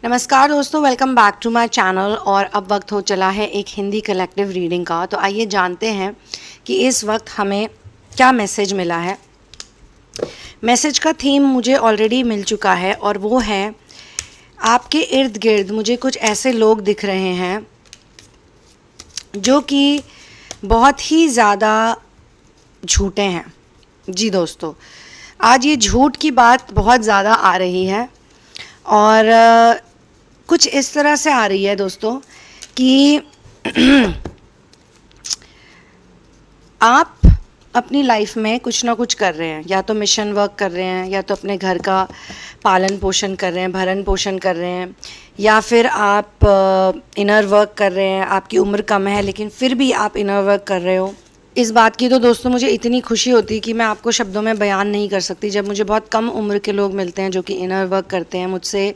नमस्कार दोस्तों, welcome back to my channel. और अब वक्त हो चला है एक हिंदी कलेक्टिव रीडिंग का। तो आइए जानते हैं कि इस वक्त हमें क्या मैसेज मिला है। मैसेज का थीम मुझे ऑलरेडी मिल चुका है और वो है आपके इर्द गिर्द मुझे कुछ ऐसे लोग दिख रहे हैं जो कि बहुत ही ज़्यादा झूठे हैं। जी दोस्तों, आज ये झूठ की बात बहुत ज़्यादा आ रही है और कुछ इस तरह से आ रही है दोस्तों कि आप अपनी लाइफ में कुछ ना कुछ कर रहे हैं, या तो मिशन वर्क कर रहे हैं, या तो अपने घर का पालन पोषण कर रहे हैं, भरण पोषण कर रहे हैं, या फिर आप इनर वर्क कर रहे हैं। आपकी उम्र कम है लेकिन फिर भी आप इनर वर्क कर रहे हो। इस बात की तो दोस्तों मुझे इतनी खुशी होती है कि मैं आपको शब्दों में बयान नहीं कर सकती। जब मुझे बहुत कम उम्र के लोग मिलते हैं जो कि इनर वर्क करते हैं, मुझसे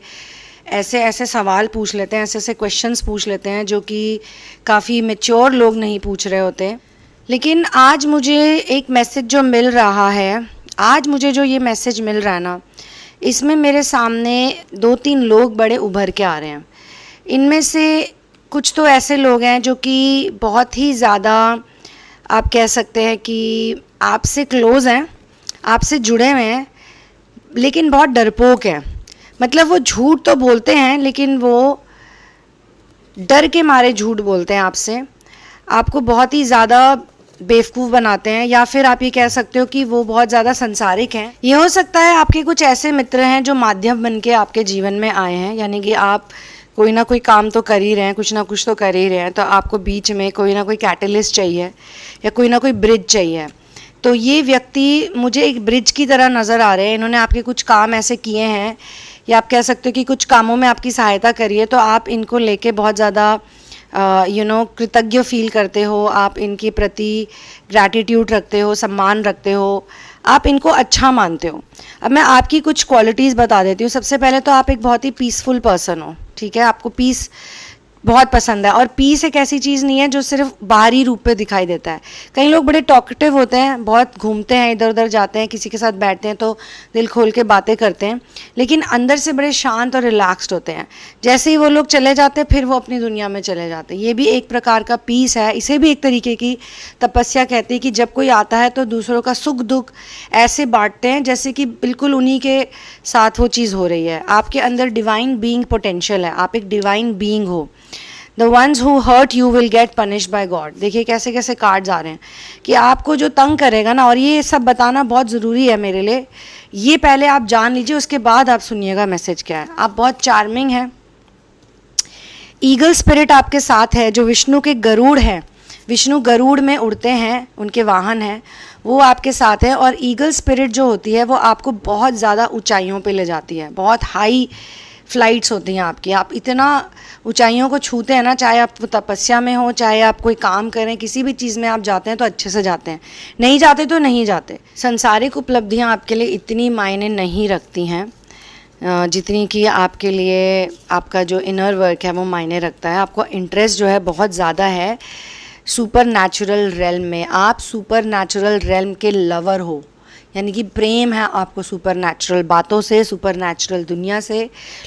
ऐसे ऐसे सवाल पूछ लेते हैं, ऐसे ऐसे क्वेश्चंस पूछ लेते हैं जो कि काफ़ी मैच्योर लोग नहीं पूछ रहे होते। लेकिन आज मुझे एक मैसेज जो मिल रहा है, आज मुझे जो ये मैसेज मिल रहा है ना, इसमें मेरे सामने 2-3 लोग बड़े उभर के आ रहे हैं। इनमें से कुछ तो ऐसे लोग हैं जो कि बहुत ही ज़्यादा आप कह सकते हैं कि आपसे क्लोज़ हैं, आपसे जुड़े हुए हैं, लेकिन बहुत डरपोक हैं। मतलब वो झूठ तो बोलते हैं लेकिन वो डर के मारे झूठ बोलते हैं आपसे, आपको बहुत ही ज़्यादा बेवकूफ़ बनाते हैं, या फिर आप ये कह सकते हो कि वो बहुत ज़्यादा संसारिक हैं। ये हो सकता है आपके कुछ ऐसे मित्र हैं जो माध्यम बन के आपके जीवन में आए हैं, यानी कि आप कोई ना कोई काम तो कर ही रहे हैं, कुछ ना कुछ तो कर ही रहे हैं, तो आपको बीच में कोई ना कोई कैटलिस्ट चाहिए या कोई ना कोई ब्रिज चाहिए। तो ये व्यक्ति मुझे एक ब्रिज की तरह नज़र आ रहे हैं। इन्होंने आपके कुछ काम ऐसे किए हैं, या आप कह सकते हो कि कुछ कामों में आपकी सहायता करी है, तो आप इनको लेके बहुत ज़्यादा कृतज्ञ फील करते हो, आप इनके प्रति ग्रैटिट्यूड रखते हो, सम्मान रखते हो, आप इनको अच्छा मानते हो। अब मैं आपकी कुछ क्वालिटीज़ बता देती हूँ। सबसे पहले तो आप एक बहुत ही पीसफुल पर्सन हो, ठीक है, आपको पीस बहुत पसंद है। और पीस एक ऐसी चीज़ नहीं है जो सिर्फ बाहरी रूप पे दिखाई देता है। कई लोग बड़े टॉकेटिव होते हैं, बहुत घूमते हैं, इधर उधर जाते हैं, किसी के साथ बैठते हैं तो दिल खोल के बातें करते हैं, लेकिन अंदर से बड़े शांत और रिलैक्स्ड होते हैं। जैसे ही वो लोग चले जाते हैं फिर वो अपनी दुनिया में चले जाते हैं। ये भी एक प्रकार का पीस है। इसे भी एक तरीके की तपस्या कहते हैं कि जब कोई आता है तो दूसरों का सुख दुख ऐसे बांटते हैं जैसे कि बिल्कुल उन्हीं के साथ वो चीज़ हो रही है। आपके अंदर डिवाइन बीइंग पोटेंशियल है, आप एक डिवाइन बीइंग हो। The ones who hurt you will get punished by God. देखिए कैसे कैसे कार्ड्स आ रहे हैं कि आपको जो तंग करेगा ना, और ये सब बताना बहुत ज़रूरी है मेरे लिए, ये पहले आप जान लीजिए, उसके बाद आप सुनिएगा मैसेज क्या है। आप बहुत चार्मिंग हैं, ईगल स्पिरिट आपके साथ है, जो विष्णु के गरुड़ हैं, विष्णु गरुड़ में उड़ते हैं, उनके वाहन हैं, वो आपके साथ है। और ईगल स्पिरिट जो होती है वो आपको बहुत ज़्यादा ऊंचाइयों पे ले जाती है, बहुत हाई फ्लाइट्स होती हैं आपकी। आप इतना ऊंचाइयों को छूते हैं ना, चाहे आप तपस्या में हो, चाहे आप कोई काम करें, किसी भी चीज़ में आप जाते हैं तो अच्छे से जाते हैं, नहीं जाते तो नहीं जाते। संसारिक उपलब्धियां आपके लिए इतनी मायने नहीं रखती हैं जितनी कि आपके लिए आपका जो इनर वर्क है वो मायने रखता है। आपको इंटरेस्ट जो है बहुत ज़्यादा है सुपर नेचुरल रेल्म में। आप सुपर नेचुरल रेल्म के लवर हो, यानी कि प्रेम है आपको सुपर नेचुरल बातों से, सुपर नेचुरल दुनिया से,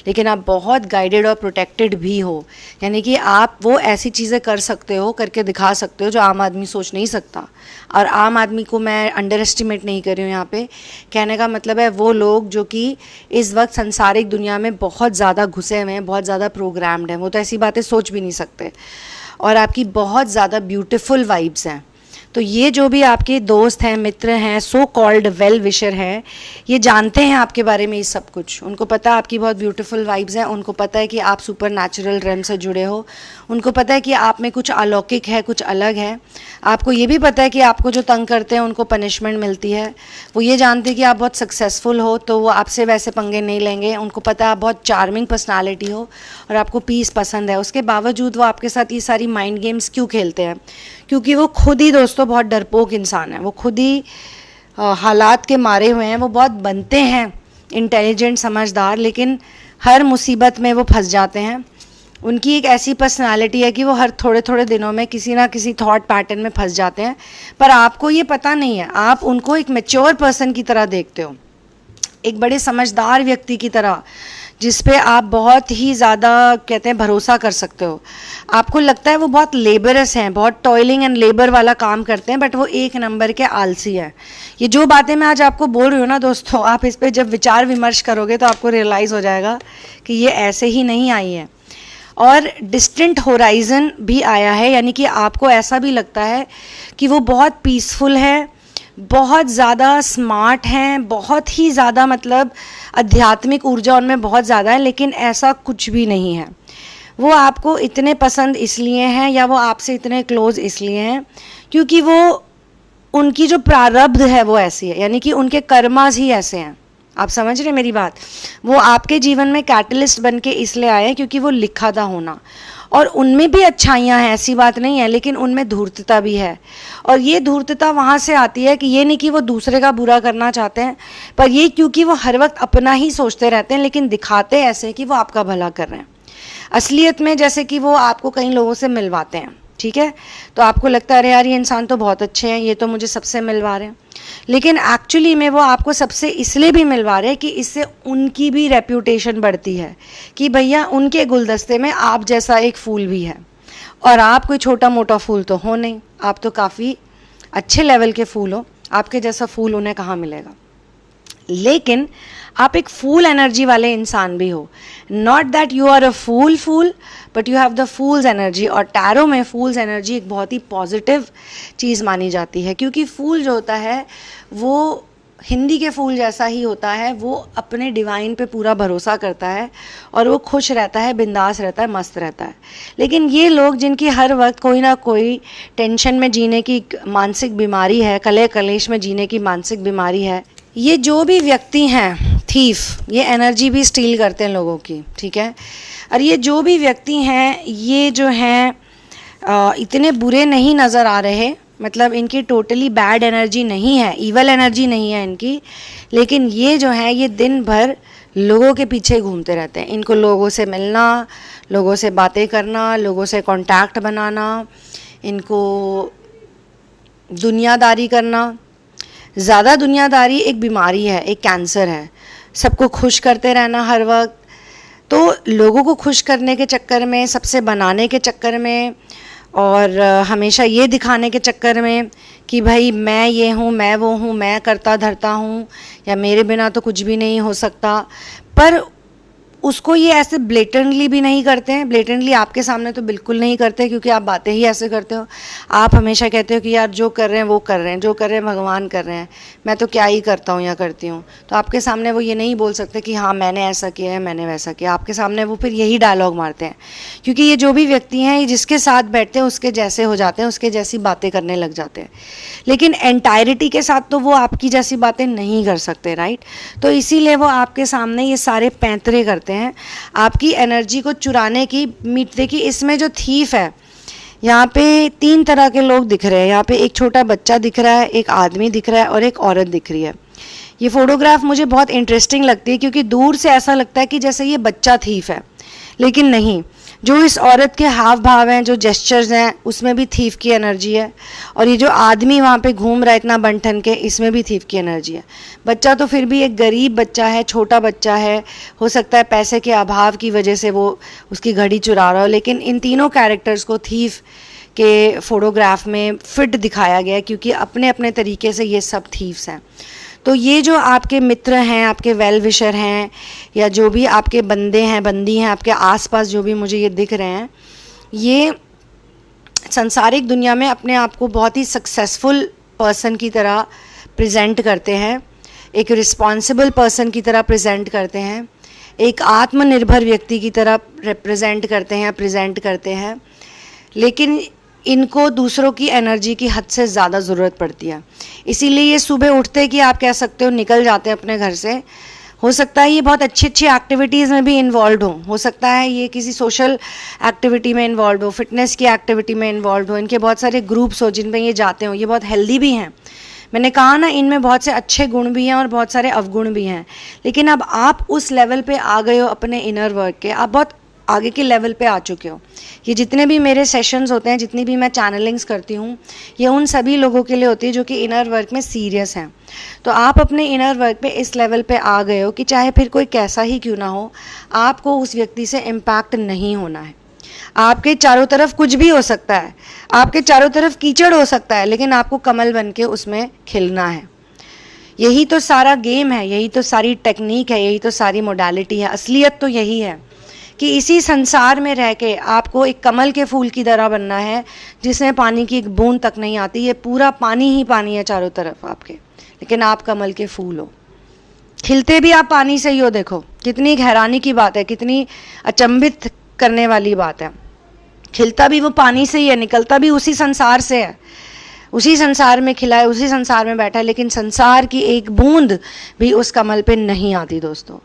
लेकिन आप बहुत गाइडेड और प्रोटेक्टेड भी हो। यानी कि आप वो ऐसी चीज़ें कर सकते हो, करके दिखा सकते हो जो आम आदमी सोच नहीं सकता। और आम आदमी को मैं अंडर एस्टिमेट नहीं कर रही हूँ यहाँ पे। कहने का मतलब है वो लोग जो कि इस वक्त संसारिक दुनिया में बहुत ज़्यादा घुसे हुए हैं, बहुत ज़्यादा प्रोग्राम्ड हैं, वो तो ऐसी बातें सोच भी नहीं सकते। और आपकी बहुत ज़्यादा ब्यूटीफुल वाइब्स हैं। तो ये जो भी आपके दोस्त हैं, मित्र हैं, सो कॉल्ड वेल विशर हैं, ये जानते हैं आपके बारे में ये सब कुछ। उनको पता है आपकी बहुत ब्यूटीफुल वाइब्स हैं, उनको पता है कि आप सुपर नेचुरल रेम से जुड़े हो, उनको पता है कि आप में कुछ अलौकिक है, कुछ अलग है। आपको ये भी पता है कि आपको जो तंग करते हैं उनको पनिशमेंट मिलती है। वो ये जानते हैं कि आप बहुत सक्सेसफुल हो तो वो आपसे वैसे पंगे नहीं लेंगे। उनको पता है आप बहुत चार्मिंग पर्सनालिटी हो और आपको पीस पसंद है। उसके बावजूद वो आपके साथ ये सारी माइंड गेम्स क्यों खेलते हैं? क्योंकि वो खुद ही दोस्तों बहुत डरपोक इंसान है। वो खुद ही हालात के मारे हुए हैं। वो बहुत बनते हैं इंटेलिजेंट, समझदार, लेकिन हर मुसीबत में वो फंस जाते हैं। उनकी एक ऐसी पर्सनालिटी है कि वो हर थोड़े थोड़े दिनों में किसी ना किसी थॉट पैटर्न में फंस जाते हैं, पर आपको ये पता नहीं है। आप उनको एक मैच्योर पर्सन की तरह देखते हो, एक बड़े समझदार व्यक्ति की तरह, जिस पे आप बहुत ही ज़्यादा कहते हैं भरोसा कर सकते हो। आपको लगता है वो बहुत लेबरस हैं, बहुत टॉयलिंग एंड लेबर वाला काम करते हैं, बट वो एक नंबर के आलसी हैं। ये जो बातें मैं आज आपको बोल रही हूँ ना दोस्तों, आप इस पे जब विचार विमर्श करोगे तो आपको रियलाइज़ हो जाएगा कि ये ऐसे ही नहीं आई है। और डिस्टेंट होराइजन भी आया है, यानी कि आपको ऐसा भी लगता है कि वो बहुत पीसफुल है, बहुत ज़्यादा स्मार्ट हैं, बहुत ही ज़्यादा मतलब आध्यात्मिक ऊर्जा उनमें बहुत ज़्यादा है, लेकिन ऐसा कुछ भी नहीं है। वो आपको इतने पसंद इसलिए हैं या वो आपसे इतने क्लोज इसलिए हैं क्योंकि वो उनकी जो प्रारब्ध है वो ऐसी है, यानी कि उनके कर्मास ही ऐसे हैं। आप समझ रहे मेरी बात? वो आपके जीवन में कैटलिस्ट बन के इसलिए आए हैं क्योंकि वो लिखा था होना। और उनमें भी अच्छाइयाँ हैं, ऐसी बात नहीं है, लेकिन उनमें धूर्तता भी है। और ये धूर्तता वहाँ से आती है कि ये नहीं कि वो दूसरे का बुरा करना चाहते हैं, पर ये क्योंकि वो हर वक्त अपना ही सोचते रहते हैं, लेकिन दिखाते ऐसे कि वो आपका भला कर रहे हैं। असलियत में जैसे कि वो आपको कई लोगों से मिलवाते हैं, ठीक है, तो आपको लगता है अरे यार ये इंसान तो बहुत अच्छे हैं, ये तो मुझे सबसे मिलवा रहे हैं, लेकिन एक्चुअली में वो आपको सबसे इसलिए भी मिलवा रहे हैं कि इससे उनकी भी रेप्यूटेशन बढ़ती है कि भैया उनके गुलदस्ते में आप जैसा एक फूल भी है। और आप कोई छोटा मोटा फूल तो हो नहीं, आप तो काफ़ी अच्छे लेवल के फूल हो, आपके जैसा फूल उन्हें कहाँ मिलेगा। लेकिन आप एक फूल एनर्जी वाले इंसान भी हो। Not that you are a fool but you have the fool's energy. और टैरो में फूल्स एनर्जी एक बहुत ही पॉजिटिव चीज़ मानी जाती है, क्योंकि फूल जो होता है वो हिंदी के फूल जैसा ही होता है। वो अपने डिवाइन पे पूरा भरोसा करता है और वो खुश रहता है, बिंदास रहता है, मस्त रहता है। लेकिन ये लोग जिनकी हर वक्त कोई ना कोई टेंशन में जीने की मानसिक बीमारी है, कलेह कलेश में जीने की मानसिक बीमारी है, ये जो भी व्यक्ति हैं थीफ, ये एनर्जी भी स्टील करते हैं लोगों की, ठीक है। और ये जो भी व्यक्ति हैं ये जो हैं इतने बुरे नहीं नज़र आ रहे, मतलब इनकी टोटली बैड एनर्जी नहीं है, ईवल एनर्जी नहीं है इनकी, लेकिन ये जो है ये दिन भर लोगों के पीछे घूमते रहते हैं। इनको लोगों से मिलना, लोगों से बातें करना, लोगों से कांटेक्ट बनाना, इनको दुनियादारी करना। ज़्यादा दुनियादारी एक बीमारी है, एक कैंसर है। सबको खुश करते रहना हर वक्त, तो लोगों को खुश करने के चक्कर में, सबसे बनाने के चक्कर में, और हमेशा ये दिखाने के चक्कर में कि भाई मैं ये हूँ, मैं वो हूँ, मैं करता धरता हूँ, या मेरे बिना तो कुछ भी नहीं हो सकता। पर उसको ये ऐसे ब्लेटेंटली भी नहीं करते हैं, ब्लेटेंटली आपके सामने तो बिल्कुल नहीं करते, क्योंकि आप बातें ही ऐसे करते हो। आप हमेशा कहते हो कि यार जो कर रहे हैं वो कर रहे हैं, जो कर रहे हैं भगवान कर रहे हैं, मैं तो क्या ही करता हूँ या करती हूँ। तो आपके सामने वो ये नहीं बोल सकते कि हाँ मैंने ऐसा किया है, मैंने वैसा किया। आपके सामने वो फिर यही डायलॉग मारते हैं, क्योंकि ये जो भी व्यक्ति हैं ये जिसके साथ बैठते हैं उसके जैसे हो जाते हैं, उसके जैसी बातें करने लग जाते हैं। लेकिन एंटायरिटी के साथ तो वो आपकी जैसी बातें नहीं कर सकते, राइट। तो इसीलिए वो आपके सामने ये सारे पैंतरे करते हैं, आपकी एनर्जी को चुराने की। देखिए इसमें जो थीफ है, यहाँ पे 3 तरह के लोग दिख रहे हैं। यहाँ पे एक छोटा बच्चा दिख रहा है, एक आदमी दिख रहा है और एक औरत दिख रही है। ये फोटोग्राफ मुझे बहुत इंटरेस्टिंग लगती है, क्योंकि दूर से ऐसा लगता है कि जैसे ये बच्चा थीफ है, लेकिन नहीं। जो इस औरत के हाव भाव हैं, जो जेस्चर्स हैं, उसमें भी थीफ की एनर्जी है। और ये जो आदमी वहाँ पे घूम रहा है इतना बन-ठन के, इसमें भी थीफ की एनर्जी है। बच्चा तो फिर भी एक गरीब बच्चा है, छोटा बच्चा है, हो सकता है पैसे के अभाव की वजह से वो उसकी घड़ी चुरा रहा हो, लेकिन इन तीनों कैरेक्टर्स को थीफ के फोटोग्राफ में फिट दिखाया गया है, क्योंकि अपने अपने तरीके से ये सब थीव्स हैं। तो ये जो आपके मित्र हैं, आपके वेल विशर हैं, या जो भी आपके बंदे हैं, बंदी हैं, आपके आसपास जो भी मुझे ये दिख रहे हैं, ये सांसारिक दुनिया में अपने आप को बहुत ही सक्सेसफुल पर्सन की तरह प्रेजेंट करते हैं, एक रिस्पॉन्सिबल पर्सन की तरह प्रेजेंट करते हैं, एक आत्मनिर्भर व्यक्ति की तरह रिप्रेजेंट करते हैं, प्रेजेंट करते हैं। लेकिन इनको दूसरों की एनर्जी की हद से ज़्यादा ज़रूरत पड़ती है। इसीलिए ये सुबह उठते कि आप कह सकते हो निकल जाते हैं अपने घर से। हो सकता है ये बहुत अच्छी अच्छी एक्टिविटीज़ में भी इन्वॉल्व हो सकता है ये किसी सोशल एक्टिविटी में इन्वॉल्व हो, फिटनेस की एक्टिविटी में इन्वॉल्व हो, इनके बहुत सारे ग्रुप्स हो जिनमें ये जाते हो। ये बहुत हेल्दी भी हैं, मैंने कहा ना, इनमें बहुत से अच्छे गुण भी हैं और बहुत सारे अवगुण भी हैं। लेकिन अब आप उस लेवल पे आ गए हो अपने इनर वर्क के, आप बहुत आगे के लेवल पे आ चुके हो। ये जितने भी मेरे सेशंस होते हैं, जितनी भी मैं चैनलिंग्स करती हूँ, ये उन सभी लोगों के लिए होती है जो कि इनर वर्क में सीरियस हैं। तो आप अपने इनर वर्क पे इस लेवल पे आ गए हो कि चाहे फिर कोई कैसा ही क्यों ना हो, आपको उस व्यक्ति से इम्पैक्ट नहीं होना है। आपके चारों तरफ कुछ भी हो सकता है, आपके चारों तरफ कीचड़ हो सकता है, लेकिन आपको कमल बन के उसमें खिलना है। यही तो सारा गेम है, यही तो सारी टेक्निक है, यही तो सारी मोडालिटी है। असलियत तो यही है कि इसी संसार में रह के आपको एक कमल के फूल की तरह बनना है, जिसमें पानी की एक बूंद तक नहीं आती। ये पूरा पानी ही पानी है चारों तरफ आपके, लेकिन आप कमल के फूल हो। खिलते भी आप पानी से ही हो। देखो कितनी हैरानी की बात है, कितनी अचंभित करने वाली बात है। खिलता भी वो पानी से ही है, निकलता भी उसी संसार से है, उसी संसार में खिला है, उसी संसार में बैठा है, लेकिन संसार की एक बूंद भी उस कमल पे नहीं आती दोस्तों।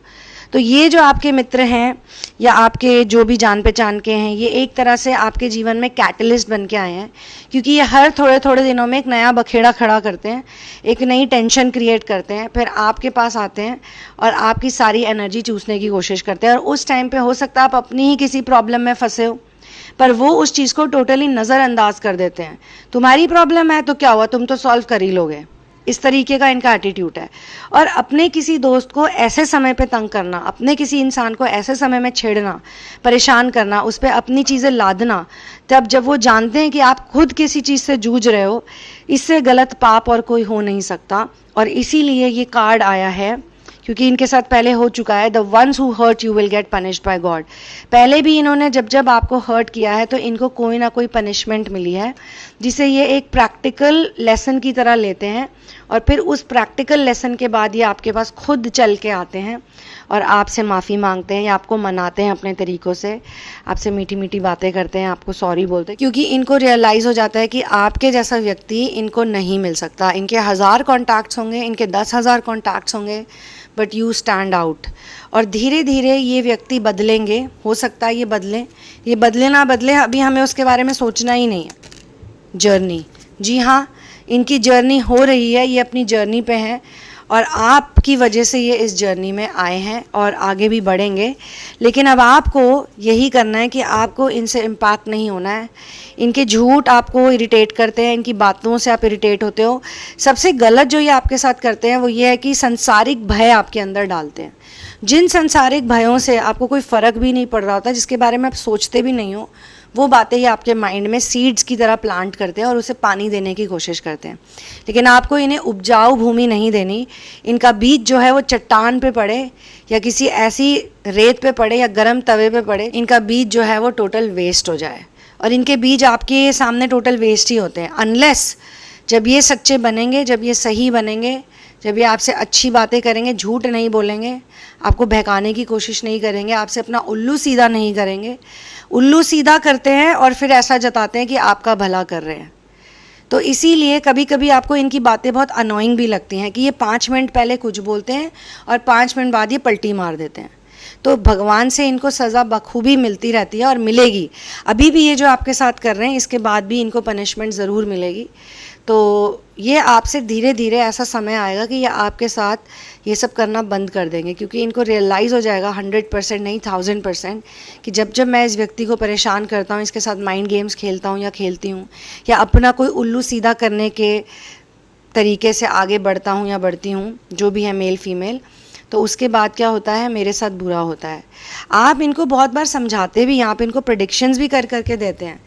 तो ये जो आपके मित्र हैं या आपके जो भी जान पहचान के हैं, ये एक तरह से आपके जीवन में कैटलिस्ट बन के आए हैं, क्योंकि ये हर थोड़े थोड़े दिनों में एक नया बखेड़ा खड़ा करते हैं, एक नई टेंशन क्रिएट करते हैं, फिर आपके पास आते हैं और आपकी सारी एनर्जी चूसने की कोशिश करते हैं। और उस टाइम पे हो सकता है आप अपनी ही किसी प्रॉब्लम में फंसे हो, पर वो उस चीज़ को टोटली नज़रअंदाज कर देते हैं। तुम्हारी प्रॉब्लम है तो क्या हुआ, तुम तो सॉल्व कर ही लोगे, इस तरीके का इनका एटीट्यूड है। और अपने किसी दोस्त को ऐसे समय पे तंग करना, अपने किसी इंसान को ऐसे समय में छेड़ना, परेशान करना, उस पर अपनी चीज़ें लादना, तब जब वो जानते हैं कि आप खुद किसी चीज़ से जूझ रहे हो, इससे गलत पाप और कोई हो नहीं सकता। और इसीलिए ये कार्ड आया है, क्योंकि इनके साथ पहले हो चुका है, the ones who hurt you will get punished by God. पहले भी इन्होंने जब जब आपको हर्ट किया है तो इनको कोई ना कोई पनिशमेंट मिली है, जिसे ये एक प्रैक्टिकल लेसन की तरह लेते हैं। और फिर उस प्रैक्टिकल लेसन के बाद ये आपके पास खुद चल के आते हैं और आपसे माफ़ी मांगते हैं या आपको मनाते हैं अपने तरीक़ों से, आपसे मीठी मीठी बातें करते हैं, आपको सॉरी बोलते हैं, क्योंकि इनको रियलाइज़ हो जाता है कि आपके जैसा व्यक्ति इनको नहीं मिल सकता। इनके 1000 कॉन्टैक्ट्स होंगे, इनके 10,000 कॉन्टैक्ट्स होंगे, बट यू स्टैंड आउट। और धीरे धीरे ये व्यक्ति बदलेंगे, हो सकता है ये बदलें, ये बदले ना बदले, अभी हमें उसके बारे में सोचना ही नहीं है। जर्नी, जी हाँ, इनकी जर्नी हो रही है, ये अपनी जर्नी पे हैं और आपकी वजह से ये इस जर्नी में आए हैं और आगे भी बढ़ेंगे। लेकिन अब आपको यही करना है कि आपको इनसे इम्पैक्ट नहीं होना है। इनके झूठ आपको इरिटेट करते हैं, इनकी बातों से आप इरिटेट होते हो। सबसे गलत जो ये आपके साथ करते हैं वो ये है कि सांसारिक भय आपके अंदर डालते हैं। जिन सांसारिक भयों से आपको कोई फ़र्क भी नहीं पड़ रहा होता, जिसके बारे में आप सोचते भी नहीं हो, वो बातें ही आपके माइंड में सीड्स की तरह प्लांट करते हैं और उसे पानी देने की कोशिश करते हैं। लेकिन आपको इन्हें उपजाऊ भूमि नहीं देनी। इनका बीज जो है वो चट्टान पे पड़े या किसी ऐसी रेत पे पड़े या गर्म तवे पे पड़े, इनका बीज जो है वो टोटल वेस्ट हो जाए। और इनके बीज आपके सामने टोटल वेस्ट ही होते हैं, अनलेस जब ये सच्चे बनेंगे, जब ये सही बनेंगे, जब ये आपसे अच्छी बातें करेंगे, झूठ नहीं बोलेंगे, आपको बहकाने की कोशिश नहीं करेंगे, आपसे अपना उल्लू सीधा नहीं करेंगे। उल्लू सीधा करते हैं और फिर ऐसा जताते हैं कि आपका भला कर रहे हैं। तो इसीलिए कभी कभी आपको इनकी बातें बहुत अनोइंग भी लगती हैं कि ये 5 मिनट पहले कुछ बोलते हैं और 5 मिनट बाद ये पलटी मार देते हैं। तो भगवान से इनको सज़ा बखूबी मिलती रहती है और मिलेगी। अभी भी ये जो आपके साथ कर रहे हैं, इसके बाद भी इनको पनिशमेंट ज़रूर मिलेगी। तो ये आपसे धीरे धीरे ऐसा समय आएगा कि ये आपके साथ ये सब करना बंद कर देंगे, क्योंकि इनको रियलाइज़ हो जाएगा 100% नहीं 1000% कि जब जब मैं इस व्यक्ति को परेशान करता हूँ, इसके साथ माइंड गेम्स खेलता हूँ या खेलती हूँ, या अपना कोई उल्लू सीधा करने के तरीके से आगे बढ़ता हूँ या बढ़ती हूँ, जो भी है मेल फीमेल, तो उसके बाद क्या होता है, मेरे साथ बुरा होता है। आप इनको बहुत बार समझाते भी हैं, आप इनको प्रेडिक्शंस भी कर करके देते हैं।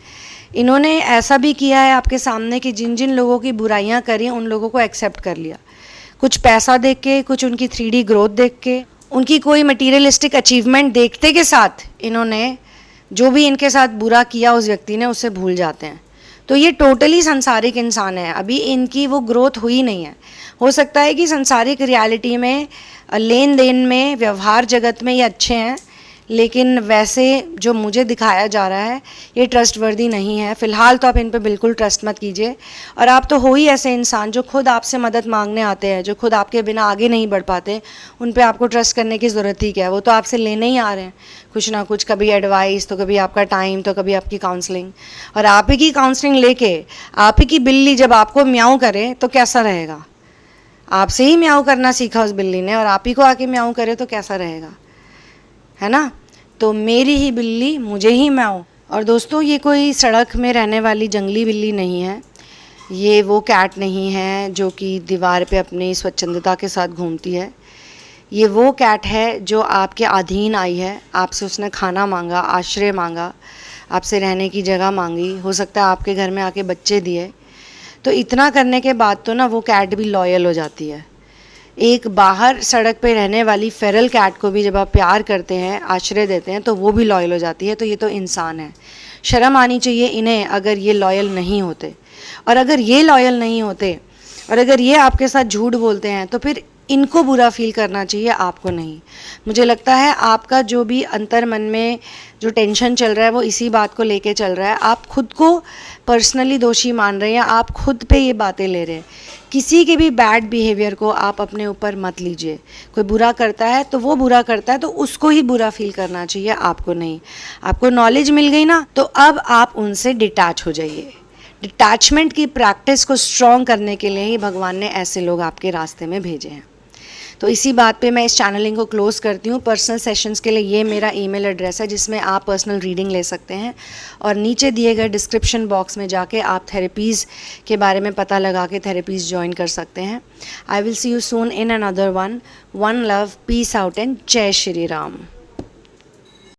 इन्होंने ऐसा भी किया है आपके सामने कि जिन जिन लोगों की बुराइयां करी उन लोगों को एक्सेप्ट कर लिया, कुछ पैसा देख के, कुछ उनकी 3D ग्रोथ देख के, उनकी कोई मटीरियलिस्टिक अचीवमेंट देखते के साथ इन्होंने जो भी इनके साथ बुरा किया उस व्यक्ति ने, उससे भूल जाते हैं। तो ये टोटली सांसारिक इंसान है, अभी इनकी वो ग्रोथ हुई नहीं है। हो सकता है कि सांसारिक रियलिटी में, लेन देन में, व्यवहार जगत में ये अच्छे हैं, लेकिन वैसे जो मुझे दिखाया जा रहा है ये ट्रस्टवर्दी नहीं है। फ़िलहाल तो आप इन पे बिल्कुल ट्रस्ट मत कीजिए। और आप तो हो ही ऐसे इंसान जो खुद आपसे मदद मांगने आते हैं, जो खुद आपके बिना आगे नहीं बढ़ पाते, उन पे आपको ट्रस्ट करने की ज़रूरत ही क्या है। वो तो आपसे लेने ही आ रहे हैं कुछ ना कुछ, कभी एडवाइस, तो कभी आपका टाइम, तो कभी आपकी काउंसलिंग। और आप ही की काउंसलिंग लेके आप ही की बिल्ली जब आपको म्याऊं करे तो कैसा रहेगा। आपसे ही म्याऊं करना सीखा उस बिल्ली ने और आप ही को आके म्याऊं करे तो कैसा रहेगा, है ना। तो मेरी ही बिल्ली मुझे ही म्याऊं। और दोस्तों, ये कोई सड़क में रहने वाली जंगली बिल्ली नहीं है, ये वो कैट नहीं है जो कि दीवार पे अपनी स्वच्छंदता के साथ घूमती है। ये वो कैट है जो आपके अधीन आई है, आपसे उसने खाना मांगा, आश्रय मांगा, आपसे रहने की जगह मांगी, हो सकता है आपके घर में आके बच्चे दिए। तो इतना करने के बाद तो ना वो कैट भी लॉयल हो जाती है। एक बाहर सड़क पे रहने वाली फेरल कैट को भी जब आप प्यार करते हैं, आश्रय देते हैं, तो वो भी लॉयल हो जाती है। तो ये तो इंसान है, शर्म आनी चाहिए इन्हें अगर ये लॉयल नहीं होते। और अगर ये लॉयल नहीं होते और अगर ये आपके साथ झूठ बोलते हैं तो फिर इनको बुरा फील करना चाहिए, आपको नहीं। मुझे लगता है आपका जो भी अंतर मन में जो टेंशन चल रहा है वो इसी बात को लेके चल रहा है। आप खुद को पर्सनली दोषी मान रहे हैं, आप खुद पे ये बातें ले रहे हैं। किसी के भी बैड बिहेवियर को आप अपने ऊपर मत लीजिए। कोई बुरा करता है तो वो बुरा करता है, तो उसको ही बुरा फील करना चाहिए, आपको नहीं। आपको नॉलेज मिल गई ना, तो अब आप उनसे डिटैच हो जाइए। डिटैचमेंट की प्रैक्टिस को स्ट्रॉन्ग करने के लिए ही भगवान ने ऐसे लोग आपके रास्ते में भेजे हैं। तो इसी बात पे मैं इस चैनलिंग को क्लोज़ करती हूँ। पर्सनल सेशंस के लिए ये मेरा ईमेल एड्रेस है जिसमें आप पर्सनल रीडिंग ले सकते हैं, और नीचे दिए गए डिस्क्रिप्शन बॉक्स में जाके आप थेरेपीज़ के बारे में पता लगा के थेरेपीज़ ज्वाइन कर सकते हैं। I will see you soon in another one love, peace out and जय श्री राम।